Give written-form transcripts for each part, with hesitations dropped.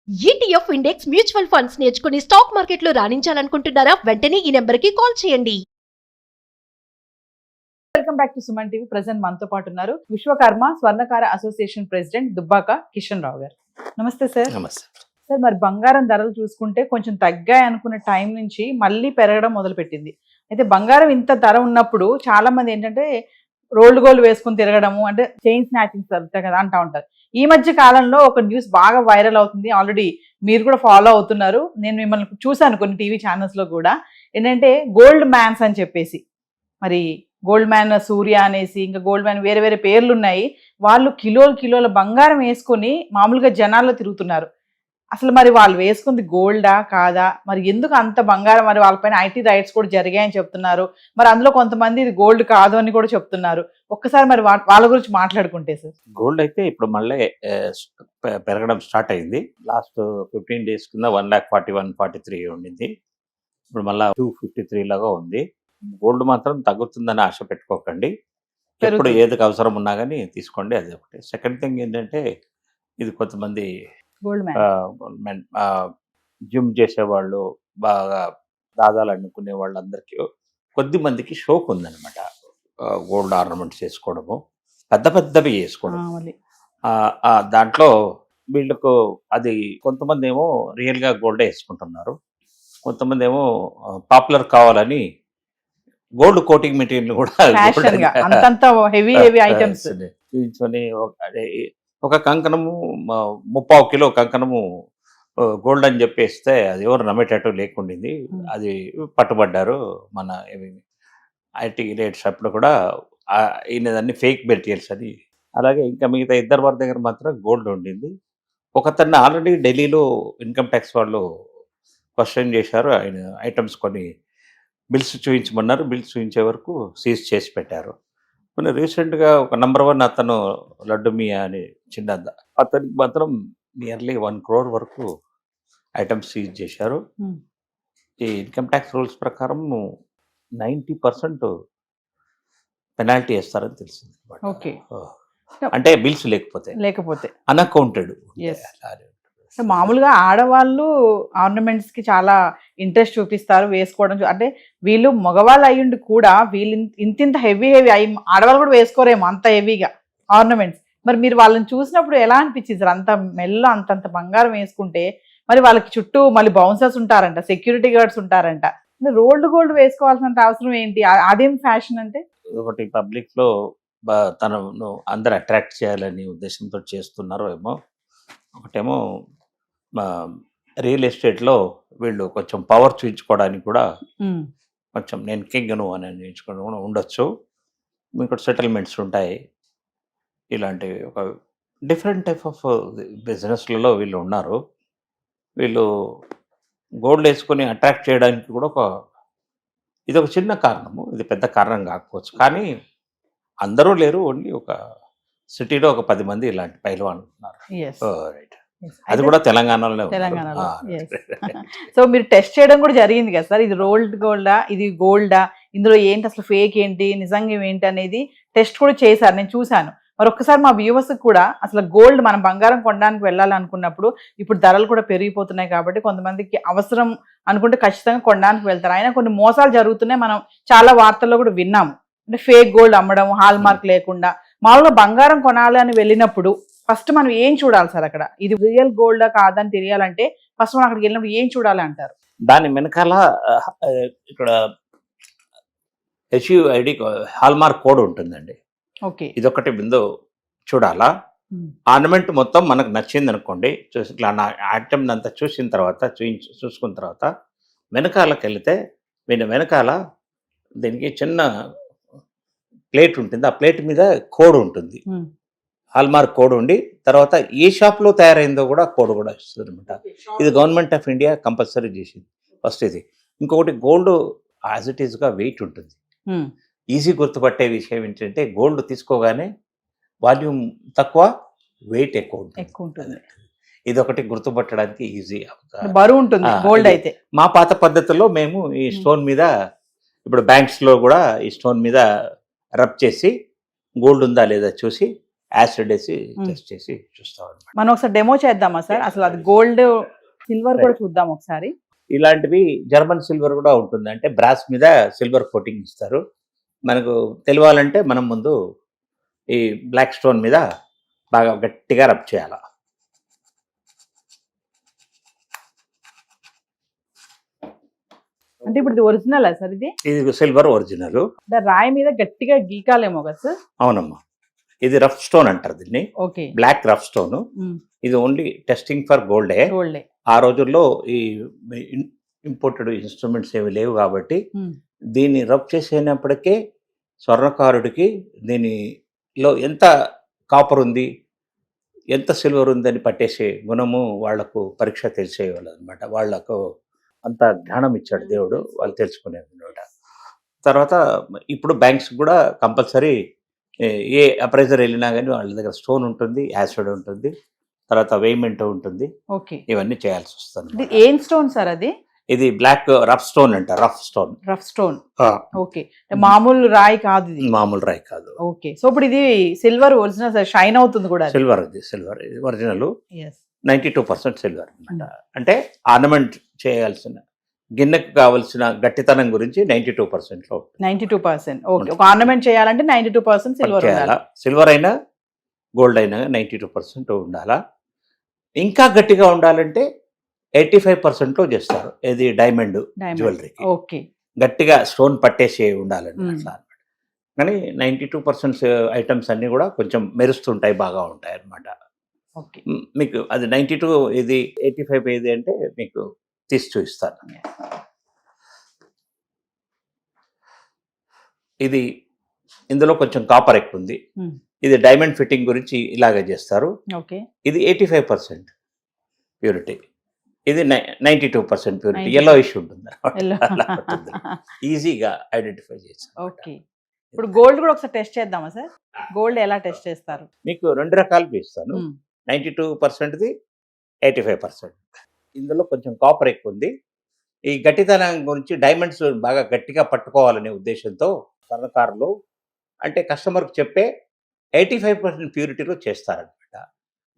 ETF index mutual funds నేర్చుకుని stock మార్కెట్లో రాణించాలనుకుంటున్నారా? వెంటనే ఈ నెంబర్కి కాల్ చేయండి. Welcome back to Suman TV. Present మనతో పాటు ఉన్నారు విశ్వకర్మ స్వర్ణకార అసోసియేషన్ ప్రెసిడెంట్ దుబ్బాక కిషన్ రావు గారు. నమస్తే సార్. నమస్తే సార్, మరి బంగారం ధరలు చూసుకుంటే కొంచెం తగ్గాయి అనుకున్న టైం నుంచి మళ్ళీ పెరగడం మొదలుపెట్టింది. అయితే బంగారం ఇంత ధర ఉన్నప్పుడు చాలా మంది ఏంటంటే రోల్డ్ గోల్డ్ వేసుకుని తిరగడము, అంటే చైన్ స్నాచింగ్ జరుగుతాయి కదా అంటా ఉంటారు. ఈ మధ్య కాలంలో ఒక న్యూస్ బాగా వైరల్ అవుతుంది, ఆల్రెడీ మీరు కూడా ఫాలో అవుతున్నారు. నేను మిమ్మల్ని చూశాను కొన్ని టీవీ ఛానల్స్ లో కూడా. ఏంటంటే గోల్డ్ మ్యాన్స్ అని చెప్పేసి, మరి గోల్డ్ మ్యాన్ సూర్య అనేసి, ఇంకా గోల్డ్ మ్యాన్ వేరే వేరే పేర్లు ఉన్నాయి. వాళ్ళు కిలోల బంగారం వేసుకొని మామూలుగా జనాల్లో తిరుగుతున్నారు. అసలు మరి వాళ్ళు వేసుకుంది గోల్డా కాదా, మరి ఎందుకు అంత బంగారం, మరి వాళ్ళపైన ఐటీ రైట్స్ కూడా జరిగాయని చెప్తున్నారు. మరి అందులో కొంతమంది ఇది గోల్డ్ కాదు అని కూడా చెప్తున్నారు. ఒక్కసారి మరి వాళ్ళ గురించి మాట్లాడుకుంటే సార్. గోల్డ్ అయితే ఇప్పుడు మళ్ళీ పెరగడం స్టార్ట్ అయింది. లాస్ట్ 15 days కింద 1,41,43 ఉండింది. ఇప్పుడు మళ్ళీ 253 లాగా ఉంది. గోల్డ్ మాత్రం తగ్గుతుందని ఆశ పెట్టుకోకండి. ఎప్పుడు ఏదికి అవసరం ఉన్నా కానీ తీసుకోండి, అది ఒకటి. సెకండ్ థింగ్ ఏంటంటే, ఇది కొంతమంది గోల్డ్ మ్యాన్ జిమ్ చేసేవాళ్ళు, బాగా దాదాలు అనుకునే వాళ్ళందరికీ కొద్ది మందికి షోక్ ఉందన్నమాట. గోల్డ్ ఆర్నమెంట్స్ వేసుకోవడము, పెద్దవి వేసుకోవడం. దాంట్లో వీళ్ళకు అది కొంతమంది ఏమో రియల్గా గోల్డే వేసుకుంటున్నారు, కొంతమంది ఏమో పాపులర్ కావాలని గోల్డ్ కోటింగ్ మెటీరియల్ కూడా హెవీ ఐటమ్స్ చూపించుకొని, ఒక కంకణము 30 కిలో కంకణము గోల్డ్ అని చెప్పేస్తే అది ఎవరు నమ్మేటట్టు లేకుండింది. అది పట్టుబడ్డారు మన ఐటీ రేట్స్ అప్పుడు కూడా. ఈయనదన్నీ ఫేక్ మెటీరియల్స్ అని. అలాగే ఇంకా మిగతా ఇద్దరు వారి దగ్గర మాత్రం గోల్డ్ ఉండింది. ఒకతన్ని ఆల్రెడీ ఢిల్లీలో ఇన్కమ్ ట్యాక్స్ వాళ్ళు క్వశ్చన్ చేశారు. ఆయన ఐటమ్స్ కొన్ని బిల్స్ చూపించమన్నారు. బిల్స్ చూపించే వరకు సీజ్ చేసి పెట్టారు. కొన్ని రీసెంట్గా ఒక నంబర్ 1 అతను లడ్డు మియా అని చిన్న అతనికి మాత్రం నియర్లీ 1 crore వరకు ఐటమ్స్ సీజ్ చేశారు. ఈ ఇన్కమ్ ట్యాక్స్ రూల్స్ ప్రకారం 90% పెనాల్టీ వేస్తారని తెలిసింది. ఓకే, అంటే బిల్స్ లేకపోతే అన్అకౌంటెడ్. మామూలుగా ఆడవాళ్ళు ఆర్నమెంట్స్ కి చాలా ఇంట్రెస్ట్ చూపిస్తారు వేసుకోవడం. అంటే వీళ్ళు మగవాళ్ళు అయ్యుండి కూడా వీళ్ళు ఇంత హెవీ అయ్యి ఆడవాళ్ళు కూడా వేసుకోరేమో అంత హెవీగా ఆర్నమెంట్స్. మరి మీరు వాళ్ళని చూసినప్పుడు ఎలా అనిపించింది సార్? అంత మెల్ల అంతంత బంగారం వేసుకుంటే మరి వాళ్ళకి చుట్టూ మళ్ళీ బౌన్సర్స్ ఉంటారంట, సెక్యూరిటీ గార్డ్స్ ఉంటారంట. రోల్డ్ గోల్డ్ వేసుకోవాల్సినంత అవసరం ఏంటి? అదేం ఫ్యాషన్ అంటే? ఒకటి పబ్లిక్ లో తనను అందరు అట్రాక్ట్ చేయాలని ఉద్దేశంతో చేస్తున్నారు ఏమో. ఒకటేమో రియల్ ఎస్టేట్లో వీళ్ళు కొంచెం పవర్ చూపించుకోవడానికి కూడా, కొంచెం నేను కింగ్ను అని చూపించుకోవడం కూడా ఉండొచ్చు. మీకు సెటిల్మెంట్స్ ఉంటాయి. ఇలాంటి ఒక డిఫరెంట్ టైప్ ఆఫ్ బిజినెస్లలో వీళ్ళు ఉన్నారు. వీళ్ళు గోల్డ్ వేసుకొని అట్రాక్ట్ చేయడానికి కూడా ఇది ఒక చిన్న కారణము. ఇది పెద్ద కారణం కాకపోవచ్చు, కానీ అందరూ లేరు. ఓన్లీ ఒక సిటీలో ఒక 10 మంది ఇలాంటి పైలవాన్ ఉన్నారు. రైట్, అది కూడా తెలంగాణలో. సో మీరు టెస్ట్ చేయడం కూడా జరిగింది కదా సార్? ఇది రోల్డ్ గోల్డా, ఇది గోల్డా, ఇందులో ఏంటి అసలు ఫేక్ ఏంటి, నిజంగా ఏంటి అనేది టెస్ట్ కూడా చేశారు, నేను చూశాను. మరి ఒక్కసారి మా వ్యూవర్స్ కూడా అసలు గోల్డ్ మనం బంగారం కొనడానికి వెళ్ళాలనుకున్నప్పుడు ఇప్పుడు ధరలు కూడా పెరిగిపోతున్నాయి కాబట్టి కొంతమందికి అవసరం అనుకుంటే ఖచ్చితంగా కొనడానికి వెళ్తారు. అయినా కొన్ని మోసాలు జరుగుతున్నాయి, మనం చాలా వార్తల్లో కూడా విన్నాము. అంటే ఫేక్ గోల్డ్ అమ్మడం, హాల్ మార్క్ లేకుండా. మామూలుగా బంగారం కొనాలి అని వెళ్ళినప్పుడు ఫస్ట్ మనం ఏం చూడాలి సార్? అక్కడ ఇది రియల్ గోల్డా కాదని తెలియాలంటే ఫస్ట్ మనం అక్కడికి వెళ్ళినప్పుడు ఏం చూడాలి అంటారు? దాని వెనకాల ఇక్కడ HUID హాల్ మార్క్ కోడ్ ఉంటుందండి. ఓకే, ఇదొకటి ముందు చూడాలా. ఆర్నమెంట్ మొత్తం మనకు నచ్చింది అనుకోండి, చూసి ఇట్లా నా ఐటమ్ అంతా చూసిన తర్వాత చూసుకున్న తర్వాత వెనకాలకి వెళితే వెనకాల దీనికి చిన్న ప్లేట్ ఉంటుంది. ఆ ప్లేట్ మీద కోడ్ ఉంటుంది, హాల్మార్క్ కోడ్ ఉండి, తర్వాత ఏ షాప్లో తయారైందో కూడా కోడ్ కూడా ఇస్తుంది అనమాట. ఇది గవర్నమెంట్ ఆఫ్ ఇండియా కంపల్సరీ చేసింది ఫస్ట్ ఇది. ఇంకొకటి గోల్డ్ యాజ్ ఇట్ ఈస్గా వెయిట్ ఉంటుంది. ఈజీ గుర్తుపట్టే విషయం ఏంటంటే, గోల్డ్ తీసుకోగానే వాల్యూమ్ తక్కువ, వెయిట్ ఎక్కువ ఉంటుంది. ఇది ఒకటి గుర్తుపట్టడానికి ఈజీ, బరువు ఉంటుంది గోల్డ్ అయితే. మా పాత పద్ధతుల్లో మేము ఈ స్టోన్ మీద, ఇప్పుడు బ్యాంక్స్లో కూడా ఈ స్టోన్ మీద రబ్ చేసి గోల్డ్ ఉందా లేదా చూసి యాసిడ్ వేసి టెస్ట్ చేసి చూస్తాం అనమాట. మనం ఒకసారి డెమో చేద్దామా సార్? అసలు అది గోల్డ్ సిల్వర్ కూడా చూద్దాం ఒకసారి. ఇలాంటివి జర్మన్ సిల్వర్ కూడా ఉంటుంది, అంటే బ్రాస్ మీద సిల్వర్ కోటింగ్ ఇస్తారు. మనకు తెలియాలంటే మనం ముందు ఈ బ్లాక్ స్టోన్ మీద బాగా గట్టిగా రబ్ చేయాలి. అంటే ఇప్పుడు ఇది ఒరిజినల్ సార్? ఇది సిల్వర్ ఒరిజినల్. రాయి మీద గట్టిగా గీకాలేమో కదా సార్? అవునమ్మా, ఇది రఫ్ స్టోన్ అంటారు దీన్ని. ఓకే. Black rough stone. ఇది ఓన్లీ టెస్టింగ్ ఫర్ గోల్డే. ఆ రోజుల్లో ఈ ఇంపోర్టెడ్ ఇన్స్ట్రుమెంట్స్ ఏమి లేవు కాబట్టి దీన్ని రబ్ చేసేటప్పటికే స్వర్ణకారుడికి దీనిలో ఎంత కాపర్ ఉంది, ఎంత సిల్వర్ ఉందని పట్టేసే గుణము వాళ్లకు పరీక్ష తెలిసేవాళ్ళు అనమాట. వాళ్లకు అంత జ్ఞానం ఇచ్చాడు దేవుడు, వాళ్ళు తెలుసుకునేది అనమాట. తర్వాత ఇప్పుడు బ్యాంక్స్ కూడా కంపల్సరీ ఏ అప్రైజర్ వెళ్ళినా కానీ వాళ్ళ దగ్గర స్టోన్ ఉంటుంది, యాసిడ్ ఉంటుంది, తర్వాత వేమెంట్ ఉంటుంది. ఓకే. ఇవన్నీ చేయాల్సి వస్తుంది. ఏం స్టోన్ సార్ అది? ఇది బ్లాక్ రఫ్ స్టోన్ అంట. Rough stone. Rough stone. Okay. మామూలు రాయి కాదు ఇది? మామూలు రాయి కాదు. ఓకే. సో ఇప్పుడు ఇది సిల్వర్ ఒరిజినల్ సార్, షైన్ అవుతుంది కూడా? సిల్వర్. ఇది సిల్వర్ ఒరిజినల్. 92% సిల్వర్ అనమాట. అంటే ఆర్నమెంట్ చేయాల్సిన గిన్నెకు కావాల్సిన గట్టితనం గురించి 92% లో 92%. ఓకే. ఒక ఆర్నమెంట్ చేయాలంటే 92% సిల్వర్ ఉండాలి. సిల్వర్ అయినా గోల్డ్ అయినా 92% ఉండాలా. ఇంకా గట్టిగా ఉండాలంటే 85% లో చేస్తారు. ఇది డైమండ్ జ్యువెలరీకి. ఓకే. గట్టిగా స్టోన్ పట్టేసి ఉండాలండి అట్లా అనమాట. కానీ 92% ఐటమ్స్ అన్ని కూడా కొంచెం మెరుస్తుంటాయి, బాగా ఉంటాయి అనమాట. మీకు అది 92 ఇది 85 ఏది అంటే మీకు తీసి చూపిస్తాను. ఇది ఇందులో కొంచెం కాపర్ ఎక్కువ ఉంది. ఇది డైమండ్ ఫిట్టింగ్ గురించి ఇలాగే చేస్తారు. ఇది 85% ప్యూరిటీ, ఇది 92% ప్యూరిటీ. ఎల్లో ఇష్యూ ఉంటుంది, ఈజీగా ఐడెంటిఫై చేస్తారు. ఓకే. ఇప్పుడు గోల్డ్ కూడా ఒకసారి టెస్ట్ చేద్దామా సార్? గోల్డ్ ఎలా టెస్ట్ చేస్తారు? మీకు 2 రకాలు ఇస్తాను. 92%ది, 85%. ఇందులో కొంచెం కాపర్ ఎక్కువ ఉంది. ఈ గట్టితనం గురించి డైమండ్స్ బాగా గట్టిగా పట్టుకోవాలనే ఉద్దేశంతో స్వర్ణకారులు అంటే కస్టమర్కి చెప్పే 85% ప్యూరిటీలో చేస్తారనమాట.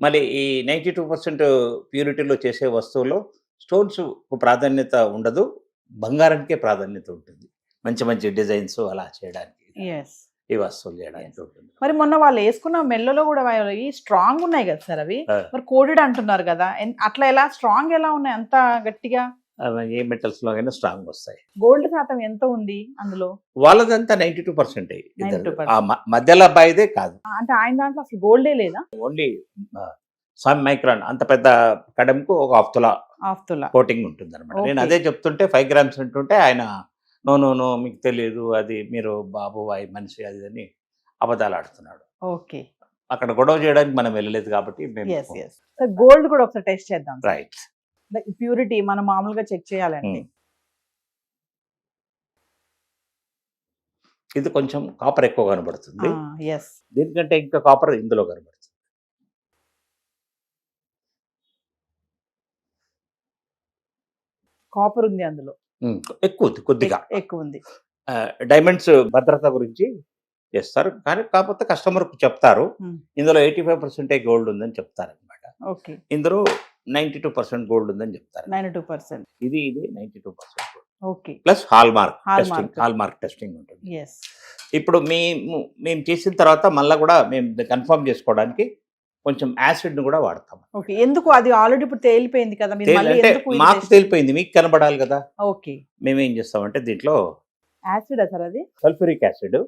మళ్ళీ ఈ 92% ప్యూరిటీలో చేసే వస్తువులో స్టోన్స్ ప్రాధాన్యత ఉండదు, బంగారానికే ప్రాధాన్యత ఉంటుంది. మంచి మంచి డిజైన్స్ అలా చేయడానికి, ఈ వస్తువులు చేయడానికి ఉంటుంది. మరి మొన్న వాళ్ళు వేసుకున్న మెల్లలో కూడా స్ట్రాంగ్ ఉన్నాయి కదా సార్ అవి? మరి కోడెడ్ అంటున్నారు కదా, అట్లా ఎలా స్ట్రాంగ్ ఎలా ఉన్నాయి అంత గట్టిగా? ఏ మెటల్స్ లో అయినా స్ట్రాంగ్ వస్తాయి. గోల్డ్ శాతం ఎంత ఉంది అందులో? వాళ్ళదంతా 92%. మధ్యలో అబ్బాయిదే కాదు. అంటే ఆయన దాంట్లో అసలు గోల్డే లేదా? ఓన్లీ సమ్ మైక్రాన్, అంత పెద్ద కడంకు ఒక హాఫ్ తులా కోటింగ్ ఉంటుంది అనమాట. నేను అదే చెప్తుంటే 5 గ్రామ్స్ అంటుంటే ఆయన నో మీకు తెలియదు, అది మీరు బాబు మనిషి అది అని అబద్ధాలు ఆడుతున్నాడు. ఓకే. అక్కడ గొడవ చేయడానికి మనం వెళ్ళలేదు కాబట్టి గోల్డ్ కూడా ఒకసారి టెస్ట్ చేద్దాం. రైట్. ప్యూరిటీ మనం మామూలుగా చెక్ చేయాలండి. ఇది కొంచెం కాపర్ ఎక్కువ కనబడుతుంది. దీనికంటే ఇంకా కాపర్ ఇందులో కనబడుతుంది. కాపర్ ఉంది అందులో, ఎక్కువ ఉంది, కొద్దిగా ఎక్కువ ఉంది. డైమండ్స్ భద్రత గురించి చేస్తారు, కానీ కాకపోతే కస్టమర్ కు చెప్తారు ఇందులో 85% గోల్డ్ ఉందని చెప్తారు అనమాట. ఇందులో 92% గోల్డ్ ఉందని చెప్తారు. 92%. ఇది 92%. Okay. Plus hall mark testing ఉంటుంది. ఇప్పుడు మేము చేసిన తర్వాత మళ్ళీ కూడా మేము కన్ఫర్మ్ చేసుకోవడానికి కొంచెం యాసిడ్ ను కూడా వాడతాం. ఓకే. ఎందుకు? అది ఆల్రెడీ ఇప్పుడు తేలిపోయింది కదా, మాకు తేలిపోయింది, మీకు కనబడాలి కదా. ఓకే. మేమేం చేస్తామంటే దీంట్లో యాసిడ్ సార్, అది సల్ఫ్యూరిక్ యాసిడ్,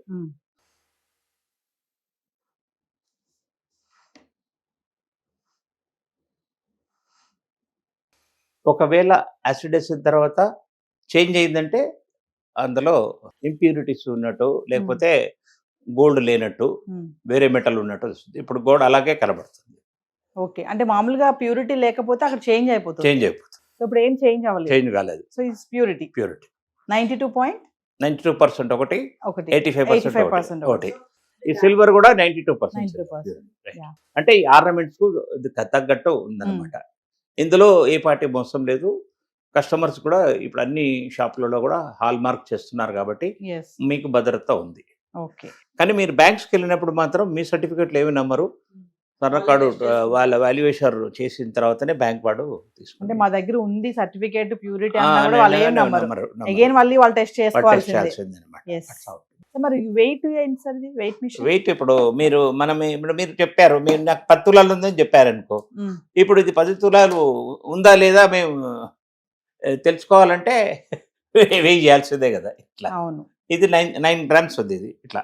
ఒకవేళ యాసిడ్ వేసిన తర్వాత చేంజ్ అయిందంటే అందులో ఇంప్యూరిటీస్ ఉన్నట్టు, లేకపోతే గోల్డ్ లేనట్టు, వేరే మెటల్ ఉన్నట్టు వస్తుంది. ఇప్పుడు గోల్డ్ అలాగే కనబడుతుంది. ఓకే. అంటే మామూలుగా ప్యూరిటీ లేకపోతే అక్కడ చేంజ్ అయిపోతుంది. ఇప్పుడు ఏం చేంజ్ అవ్వలేదు, చేంజ్ కాలేదు. సో ఇట్స్ ప్యూరిటీ 92% ఒకటి, 85% ఒకటి. ఈ సిల్వర్ కూడా 92%. అంటే ఈ ఆర్నమెంట్స్ కు తగ్గట్టు ఉందన్నమాట. ఇందులో ఏ పార్టీ మోసం లేదు. కస్టమర్స్ కూడా ఇప్పుడు అన్ని షాపులలో కూడా హాల్ మార్క్ చేస్తున్నారు కాబట్టి మీకు భద్రత ఉంది. ఓకే. కానీ మీరు బ్యాంక్స్కి వెళ్ళినప్పుడు మాత్రం మీ సర్టిఫికెట్లు ఏమి నమ్మరు, స్వర్ణ కార్డు వాళ్ళ వాల్యుయేషన్ చేసిన తర్వాతనే బ్యాంక్ వాడు అంటే తీసుకుంటే మా దగ్గర ఉంది సర్టిఫికేట్ ప్యూరిటీ అన్నా కూడా వాళ్ళు ఏం నమ్మరు. అగైన్ మళ్ళీ వాళ్ళు టెస్ట్ చేసుకోవాల్సిందే. Yes. మరి వెయిట్ ఏంటి సార్, ఇది వెయిట్ మిషన్? వెయిట్ ఇప్పుడు మీరు చెప్పారు, మీరు నాకు 10 తులాలు ఉందని చెప్పారనుకో, ఇప్పుడు ఇది 10 తులాలు ఉందా లేదా మేము తెలుసుకోవాలంటే వెయ్యి చేయాల్సిందే కదా. ఇట్లా అవును. ఇది 9 గ్రామ్స్ ఉంది, ఇది ఇట్లా.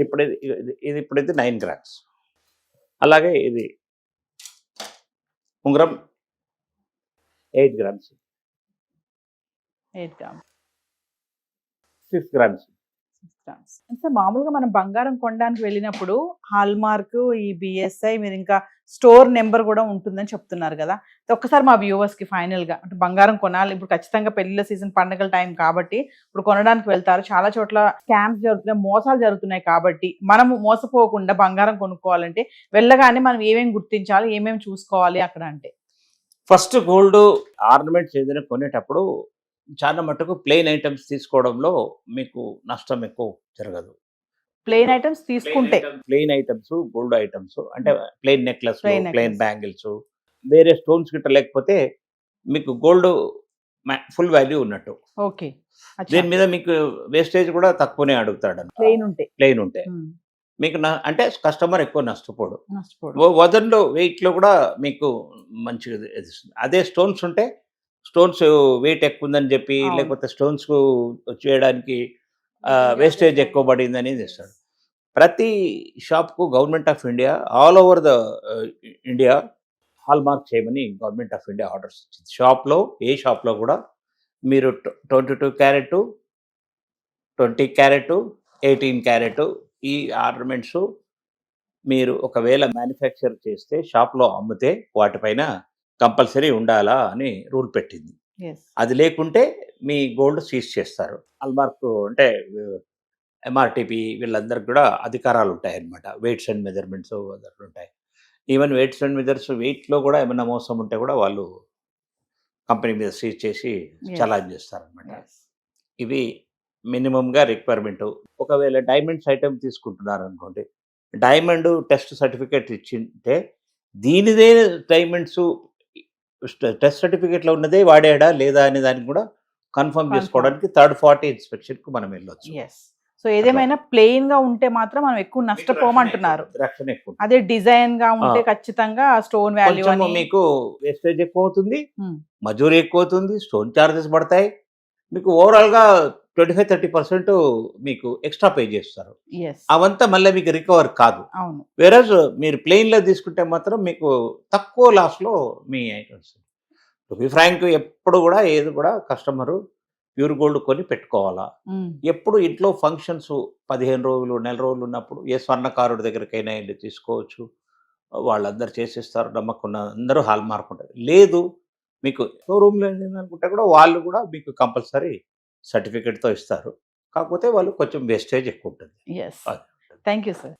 ఇప్పుడు ఇది 9 గ్రామ్స్. అలాగే ఇది ఉంగరం 8 గ్రామ్స్, 8 గ్రామ్స్, 6 గ్రామ్స్. 6 గ్రామ్స్. అంటే మామూలుగా మనం బంగారం కొనడానికి వెళ్ళినప్పుడు హాల్మార్క్, ఈ బిఎస్ఐ, మీరు ఇంకా స్టోర్ నెంబర్ కూడా ఉంటుందని చెప్తున్నారు కదా. ఒక్కసారి మా వ్యూవర్స్ కి ఫైనల్ గా, అంటే బంగారం కొనాలి ఇప్పుడు ఖచ్చితంగా పెళ్లిళ్ళ సీజన్, పండగల టైం కాబట్టి ఇప్పుడు కొనడానికి వెళ్తారు, చాలా చోట్ల స్కామ్స్ జరుగుతున్నాయి, మోసాలు జరుగుతున్నాయి. కాబట్టి మనము మోసపోకుండా బంగారం కొనుక్కోవాలంటే వెళ్ళగానే మనం ఏమేమి గుర్తించాలి, ఏమేమి చూసుకోవాలి అక్కడ అంటే? ఫస్ట్ గోల్డ్ ఆర్నమెంట్స్ ఏదైనా కొనేటప్పుడు చాలా మటుకు ప్లెయిన్ ఐటమ్స్ తీసుకోవడంలో మీకు నష్టం ఎక్కువ జరగదు. ప్లెయిన్ ఐటమ్స్ తీసుకుంటే, ప్లెయిన్ ఐటమ్స్, గోల్డ్ ఐటమ్స్ అంటే ప్లెయిన్ నెక్లెస్, ప్లెయిన్ బ్యాంగిల్స్, వేరే స్టోన్స్ గిట్ట లేకపోతే మీకు గోల్డ్ ఫుల్ వాల్యూ ఉన్నట్టు. ఓకే. దీని మీద మీకు వేస్టేజ్ కూడా తక్కువనే అడుగుతాడు, ప్లెయిన్ ఉంటే. మీకు అంటే కస్టమర్ ఎక్కువ నష్టపోడు. వజన్లో, వెయిట్లో కూడా మీకు మంచిగా ఎదుస్తుంది. అదే స్టోన్స్ ఉంటే స్టోన్స్ వెయిట్ ఎక్కువ ఉందని చెప్పి, లేకపోతే స్టోన్స్ చేయడానికి వేస్టేజ్ ఎక్కువ పడింది అనేది ఇస్తాడు. ప్రతి షాప్కు government of India all over the India hall mark చేయమని గవర్నమెంట్ ఆఫ్ ఇండియా ఆర్డర్స్ ఇచ్చింది. ఏ షాప్లో కూడా మీరు 22 క్యారెట్, 20 క్యారెట్, 18 క్యారెట్ ఈ ఆర్నమెంట్స్ మీరు ఒకవేళ మ్యానుఫ్యాక్చర్ చేస్తే షాప్లో అమ్మితే వాటిపైన కంపల్సరీ ఉండాలా అని రూల్ పెట్టింది. అది లేకుంటే మీ గోల్డ్ సీజ్ చేస్తారు. హాల్మార్క్ అంటే ఎంఆర్టీపీ వీళ్ళందరికీ కూడా అధికారాలు ఉంటాయన్నమాట. వెయిట్స్ అండ్ మెజర్మెంట్స్ అదర్ ఉంటాయి. ఈవెన్ వెయిట్స్ అండ్ మెజర్స్ వెయిట్లో కూడా ఏమైనా మోసం ఉంటే కూడా వాళ్ళు కంపెనీ మీద సీజ్ చేసి చలాన్ చేస్తారనమాట. ఇవి మినిమంగా రిక్వైర్మెంట్. ఒకవేళ డైమండ్స్ ఐటమ్ తీసుకుంటున్నారు అనుకోండి, డైమండ్ టెస్ట్ సర్టిఫికేట్ ఇచ్చింటే దీనిదే డైమండ్స్ టెస్ట్ సర్టిఫికేట్లో ఉన్నదే వాడాడా లేదా అనే దానికి కూడా కన్ఫర్మ్ చేసుకోవడానికి థర్డ్ పార్టీ ఇన్స్పెక్షన్కు మనం వెళ్ళొచ్చు. సో ఏదేమైనా ప్లెయిన్ గా ఉంటే మాత్రం మనం ఎక్కువ నష్టపోమంటున్నారు. అదే డిజైన్ గా ఉంటే ఖచ్చితంగా స్టోన్ వాల్యూ మీకు వేస్టేజ్ ఎక్కువ అవుతుంది, మజూరీ ఎక్కువ అవుతుంది, స్టోన్ చార్జెస్ పడతాయి. మీకు ఓవరాల్ గా 25-30% మీకు ఎక్స్ట్రా పే చేస్తారు. అవంతా మళ్ళీ మీకు రికవర్ కాదు. వేరస్ మీరు ప్లెయిన్ లో తీసుకుంటే మాత్రం మీకు తక్కువ లాస్ లో మీ ఐటమ్స్. టు బి ఫ్రాంక్, ఎప్పుడు కూడా ఏది కూడా కస్టమరు ప్యూర్ గోల్డ్ కొని పెట్టుకోవాలా. ఎప్పుడు ఇంట్లో ఫంక్షన్స్ 15 రోజులు, నెల రోజులు ఉన్నప్పుడు ఏ స్వర్ణకారుడి దగ్గరికైనా వెళ్ళి తీసుకోవచ్చు, వాళ్ళందరూ చేసేస్తారు. నమ్మకం అందరూ హాల్ మార్క్ ఉంటుంది. లేదు మీకు షోరూమ్లో అనుకుంటే కూడా వాళ్ళు కూడా మీకు కంపల్సరీ సర్టిఫికేట్తో ఇస్తారు. కాకపోతే వాళ్ళు కొంచెం వేస్టేజ్ ఎక్కువ ఉంటుంది. Thank you sir.